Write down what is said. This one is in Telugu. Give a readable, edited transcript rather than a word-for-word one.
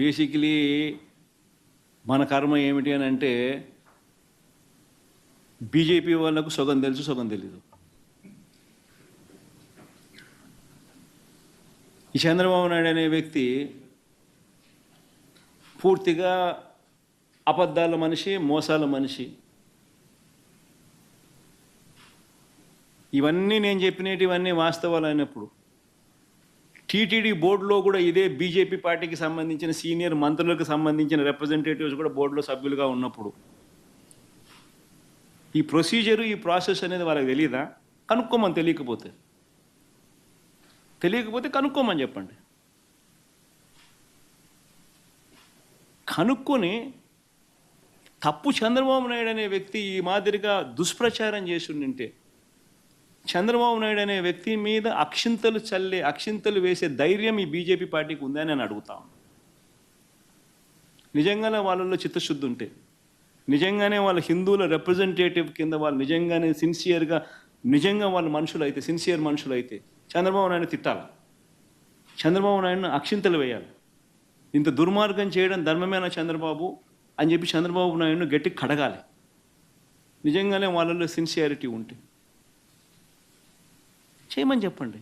బేసికలీ మన కర్మ ఏమిటి అని అంటే బీజేపీ వాళ్ళకు సగం తెలుసు, సగం తెలీదు. ఈ చంద్రబాబు నాయుడు అనే వ్యక్తి పూర్తిగా అబద్ధాల మనిషి, మోసాల మనిషి. ఇవన్నీ నేను చెప్పినటివన్నీ వాస్తవాలు అయినప్పుడు టీటీడీ బోర్డులో కూడా ఇదే బీజేపీ పార్టీకి సంబంధించిన సీనియర్ మంత్రులకు సంబంధించిన రిప్రజెంటేటివ్స్ కూడా బోర్డులో సభ్యులుగా ఉన్నప్పుడు ఈ ప్రొసీజరు, ఈ ప్రాసెస్ అనేది వాళ్ళకి తెలియదా? కనుక్కోమని. తెలియకపోతే కనుక్కోమని చెప్పండి. కనుక్కొని తప్పు చంద్రబాబు నాయుడు అనే వ్యక్తి ఈ మాదిరిగా దుష్ప్రచారం చేసి ఉండింటే చంద్రబాబు నాయుడు అనే వ్యక్తి మీద అక్షింతలు వేసే ధైర్యం ఈ బీజేపీ పార్టీకి ఉందని నేను అడుగుతాను. నిజంగానే వాళ్ళలో చిత్తశుద్ధి ఉంటే, నిజంగానే వాళ్ళ హిందువుల రిప్రజెంటేటివ్ కింద వాళ్ళు నిజంగానే సిన్సియర్గా, నిజంగా వాళ్ళ మనుషులైతే, సిన్సియర్ మనుషులైతే చంద్రబాబు నాయుడు తిట్టాలి, చంద్రబాబు నాయుడును అక్షింతలు వేయాలి. ఇంత దుర్మార్గం చేయడం ధర్మమేనా చంద్రబాబు అని చెప్పి చంద్రబాబు నాయుడును గట్టి కడగాలి. నిజంగానే వాళ్ళలో సిన్సియారిటీ ఉంటే చేయమని చెప్పండి.